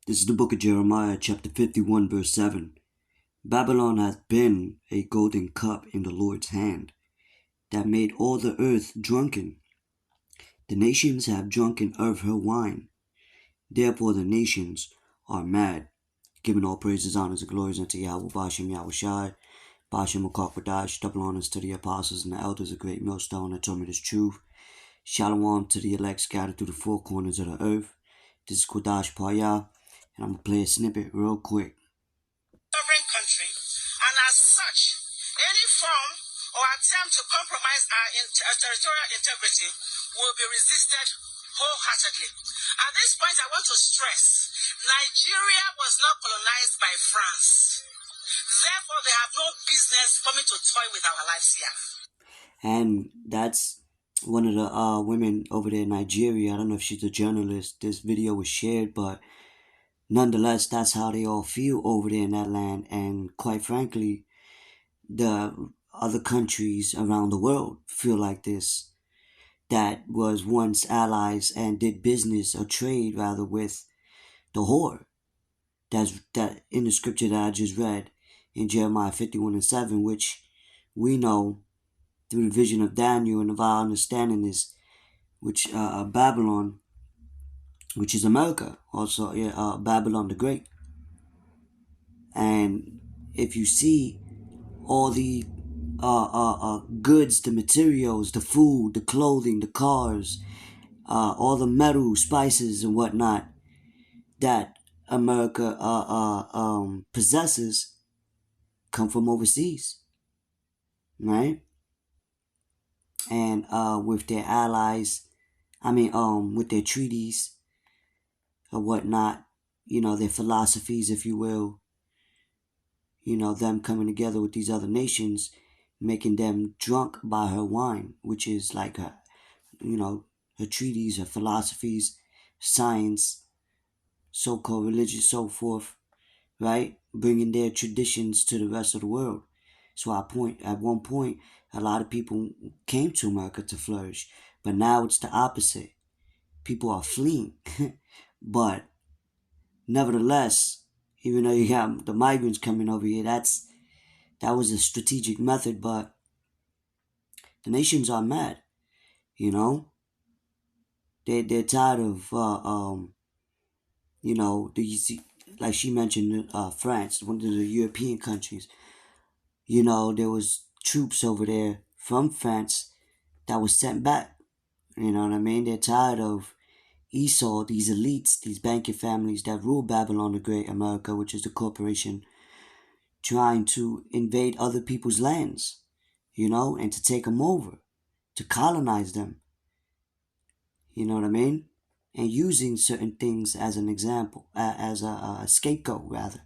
This is the book of Jeremiah, chapter 51, verse 7. Babylon hath been a golden cup in the Lord's hand, that made all the earth drunken. The nations have drunken of her wine. Therefore the nations are mad. Giving all praises, honors, and glories unto Yahweh, Bashem, Yahweh Shai, Bashem, Makakwadash, double honors to the apostles and the elders, a great millstone that told me this truth. Shalom to the elect scattered through the four corners of the earth. This is Kodash Paya, and I'm going to play a snippet real quick. Sovereign country, and as such, any form or attempt to compromise our territorial integrity will be resisted wholeheartedly. At this point, I want to stress, Nigeria was not colonized by France. Therefore, they have no business coming to toy with our lives here. And that's one of the women over there in Nigeria. I don't know if she's a journalist. This video was shared, but nonetheless, that's how they all feel over there in that land. And quite frankly, the other countries around the world feel like this, that was once allies and did business or trade rather with the whore. That in the scripture that I just read in Jeremiah 51 and 7, which we know through the vision of Daniel and of our understanding is, which Babylon, which is America, also Babylon the Great. And if you see all the goods, the materials, the food, the clothing, the cars, all the metal, spices, and whatnot that America possesses come from overseas, right? And with their allies, with their treaties or whatnot, their philosophies, if you will, them coming together with these other nations, making them drunk by her wine, which is like her, her treaties, her philosophies, science, so-called religion, so forth, right? Bringing their traditions to the rest of the world. So at one point, a lot of people came to America to flourish, but now it's the opposite. People are fleeing. But nevertheless, even though you got the migrants coming over here, that was a strategic method, but the nations are mad, They're tired of, like she mentioned, France, one of the European countries. There was troops over there from France that was sent back. You know what I mean? They're tired of Esau, these elites, these banking families that rule Babylon the Great, America, which is the corporation, trying to invade other people's lands, and to take them over, to colonize them. You know what I mean? And using certain things as an example, as a scapegoat, rather.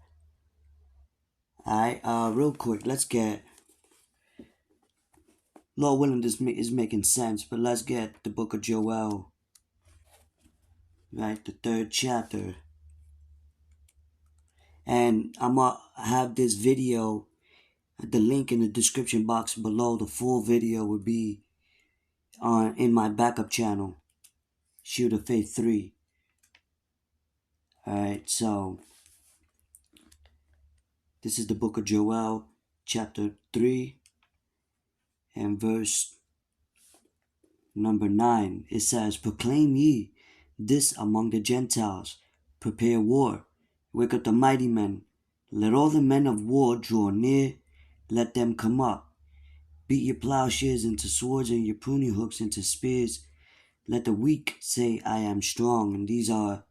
Alright, real quick, let's get, Lord willing, this is making sense, but let's get the book of Joel, right, the 3rd chapter. And I'm going to have this video, the link in the description box below. The full video would be in my backup channel, Shield of Faith 3. Alright, so this is the book of Joel, chapter 3, and verse number 9. It says, "Proclaim ye this among the Gentiles, prepare war, wake up the mighty men, let all the men of war draw near, let them come up. Beat your plowshares into swords and your pruning hooks into spears. Let the weak say, I am strong." And these are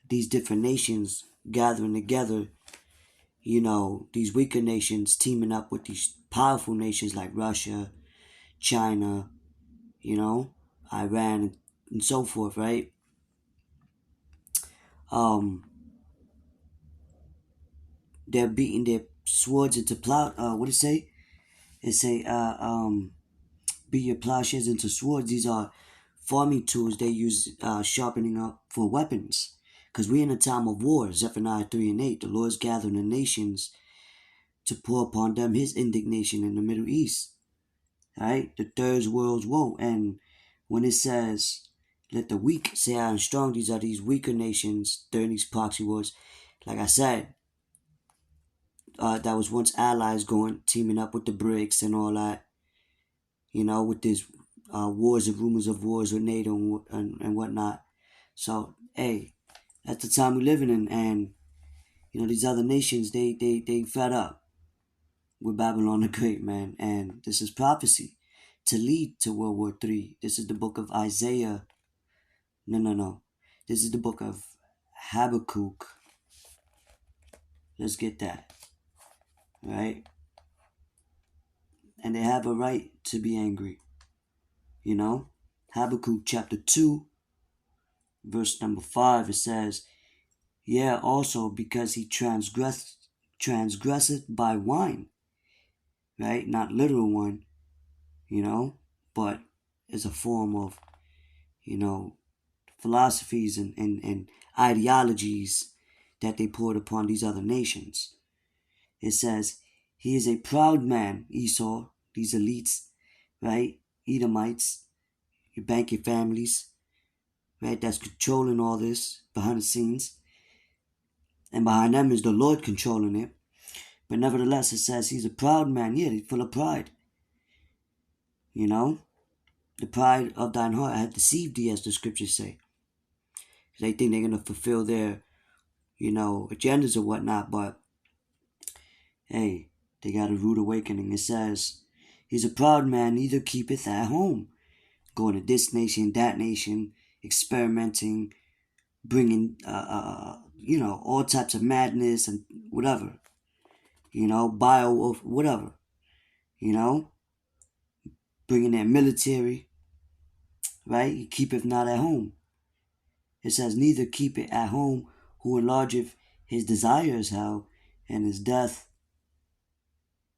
these different nations gathering together, these weaker nations teaming up with these powerful nations like Russia, China, Iran, and so forth, right? They're beating their swords into what did it say? It say, beat your plowshares into swords. These are farming tools they use, sharpening up for weapons. Because we're in a time of war. Zephaniah 3 and 8. The Lord's gathering the nations to pour upon them his indignation in the Middle East. Right? The third world's woe. And when it says, let the weak say I am strong. These are these weaker nations during these proxy wars. Like I said, that was once allies going teaming up with the BRICS and all that. With these wars and rumors of wars with NATO and whatnot. So hey, that's the time we're living in, and these other nations they fed up with Babylon the Great, man, and this is prophecy to lead to World War III. This is the book of Isaiah. No. This is the book of Habakkuk. Let's get that, right? And they have a right to be angry, you know? Habakkuk chapter 2, verse number 5, it says, yeah, also because he transgresseth by wine, right? Not literal wine, but is a form of, you know, philosophies and ideologies that they poured upon these other nations. It says, he is a proud man, Esau, these elites, right? Edomites, your banking families, right? That's controlling all this behind the scenes. And behind them is the Lord controlling it. But nevertheless, it says he's a proud man. Yeah, he's full of pride. The pride of thine heart hath deceived thee, as the scriptures say. They think they're going to fulfill their, agendas or whatnot. But, hey, they got a rude awakening. It says, he's a proud man, neither keepeth at home. Going to this nation, that nation, experimenting, bringing, all types of madness and whatever. Bio of whatever. Bringing their military, right? He keepeth not at home. It says, neither keep it at home who enlargeth his desires, how, and his death,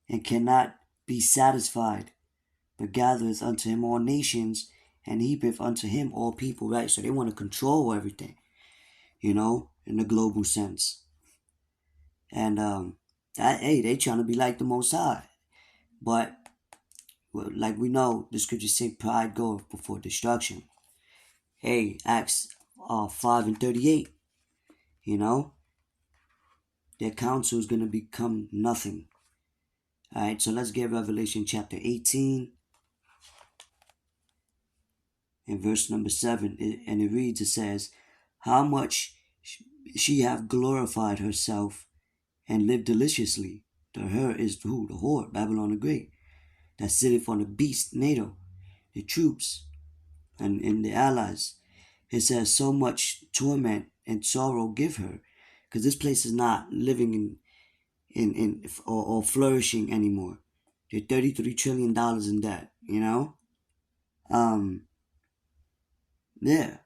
and cannot be satisfied, but gathereth unto him all nations, and heapeth unto him all people, right? So they want to control everything, in the global sense. And they trying to be like the Most High. But like we know, the scriptures say pride goeth before destruction. Hey, Acts 5 and 38, their counsel is going to become nothing. All right, so let's get Revelation chapter 18 and verse number 7. And it reads, it says, how much she hath glorified herself and lived deliciously. To her is who? The whore, Babylon the Great, that sitteth on the beast, NATO, the troops, and the allies. It says, so much torment and sorrow give her, because this place is not living or flourishing anymore. They're $33 trillion in debt, Yeah.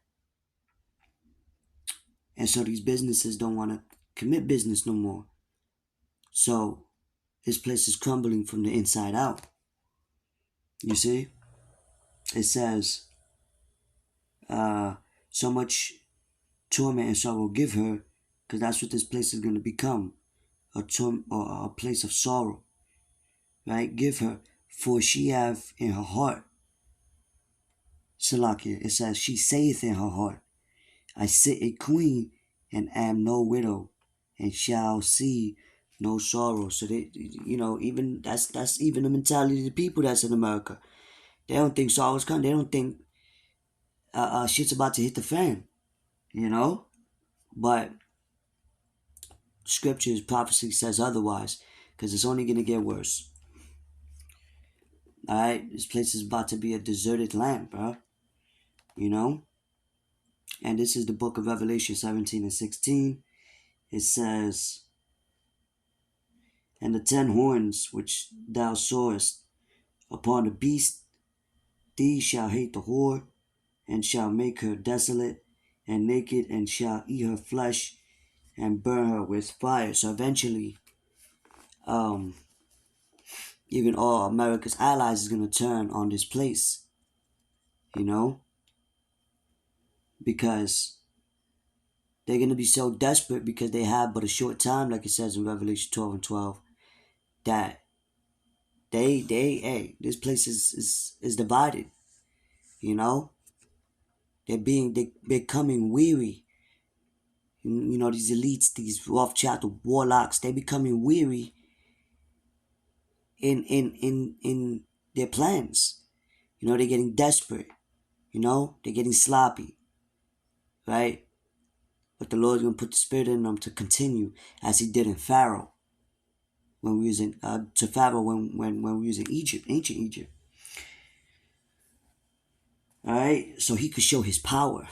And so these businesses don't want to commit business no more. So this place is crumbling from the inside out. You see? It says, so much torment and sorrow give her, because that's what this place is going to become, a place of sorrow, right? Give her, for she have in her heart, Salakia, it says, she saith in her heart, I sit a queen and am no widow, and shall see no sorrow. So they, even that's even the mentality of the people that's in America. They don't think sorrow's coming. They don't think shit's about to hit the fan, But scriptures, prophecy says otherwise, because it's only gonna get worse. All right, this place is about to be a deserted land, bro. And this is the book of Revelation 17 and 16. It says, and the 10 horns which thou sawest upon the beast, these shall hate the whore, and shall make her desolate and naked, and shall eat her flesh and burn her with fire. So eventually, um, even all America's allies is gonna turn on this place, because they're gonna be so desperate because they have but a short time, like it says in Revelation 12 and 12, that hey, this place is divided, you know. They're becoming weary. You know, these elites, these Rothschild warlocks, they're becoming weary in their plans. You know, they're getting desperate. You know, they're getting sloppy, right? But the Lord's gonna put the spirit in them to continue, as He did in Pharaoh when we was in to Pharaoh when we was in Egypt, ancient Egypt. All right, so He could show His power.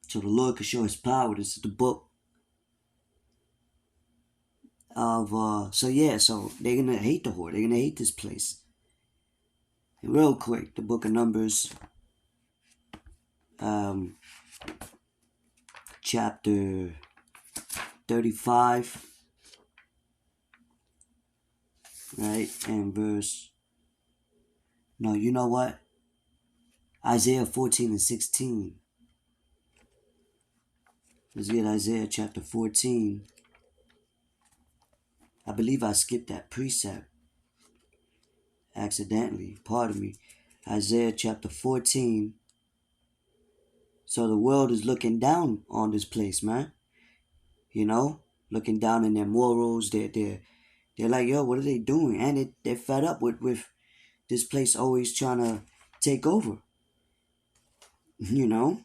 So the Lord could show His power. This is the book of so yeah, so they're gonna hate the whore. They're gonna hate this place. And real quick, the book of Numbers, um, chapter 35, right, and verse. No, you know what? Isaiah 14 and 16. Let's get Isaiah chapter 14. I believe I skipped that precept accidentally. Pardon me. Isaiah chapter 14. So the world is looking down on this place, man. You know, looking down in their morals. They're like, yo, what are they doing? And they're fed up with this place always trying to take over. You know,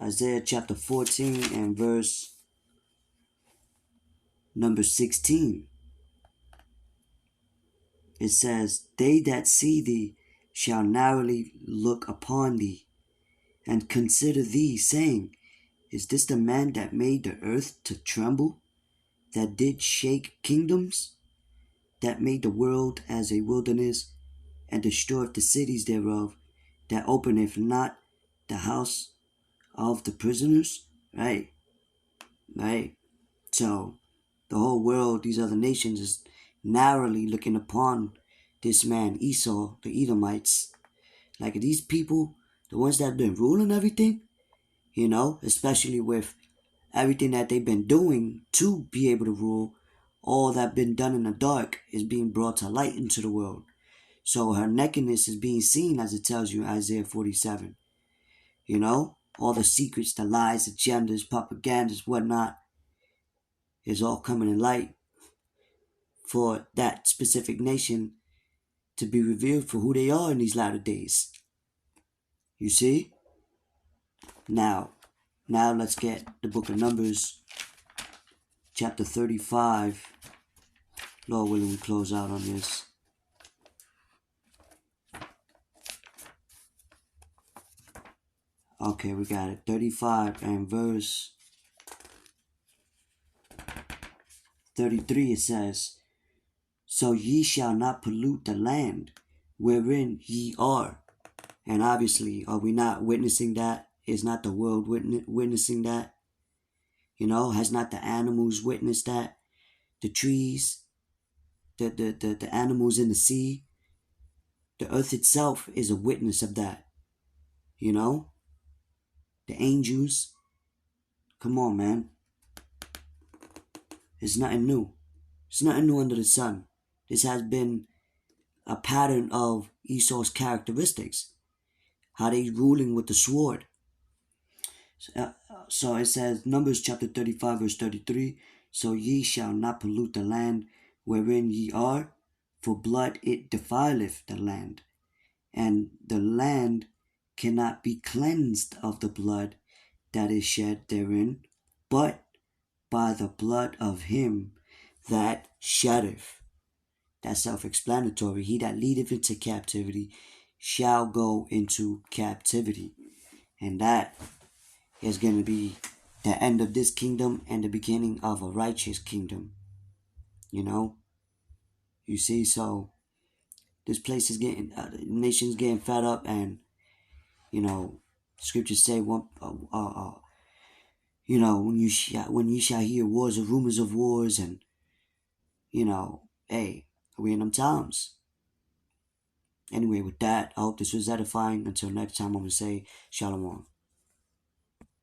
Isaiah chapter 14 and verse number 16. It says, they that see thee shall narrowly look upon thee, and consider thee, saying, is this the man that made the earth to tremble, that did shake kingdoms, that made the world as a wilderness, and destroyed the cities thereof, that openeth not the house of the prisoners? Right, right. So the whole world, these other nations, is narrowly looking upon this man Esau, the Edomites. Like these people, the ones that have been ruling everything, you know, especially with everything that they've been doing to be able to rule, all that been done in the dark is being brought to light into the world. So her nakedness is being seen, as it tells you in Isaiah 47. You know, all the secrets, the lies, agendas, propagandas, whatnot, is all coming in light for that specific nation to be revealed for who they are in these latter days. You see? Now, let's get the book of Numbers, chapter 35. Lord willing, we close out on this. Okay, we got it. 35 and verse 33, it says, so ye shall not pollute the land wherein ye are. And obviously, are we not witnessing that? Is not the world witnessing that? You know, has not the animals witnessed that? The trees, the animals in the sea, the earth itself is a witness of that. You know, the angels. Come on, man. It's nothing new. It's nothing new under the sun. This has been a pattern of Esau's characteristics. How they ruling with the sword. So it says, Numbers chapter 35, verse 33. So ye shall not pollute the land wherein ye are, for blood it defileth the land, and the land cannot be cleansed of the blood that is shed therein, but by the blood of him that sheddeth. That's self-explanatory. He that leadeth into captivity shall go into captivity. And that is going to be the end of this kingdom and the beginning of a righteous kingdom. You know? You see, so this place is getting, the nation's getting fed up, and, you know, scriptures say, you know, when you shall hear wars or rumors of wars, and, you know, hey, we in them times. Anyway, with that, I hope this was edifying. Until next time, I'm going to say, Shalom.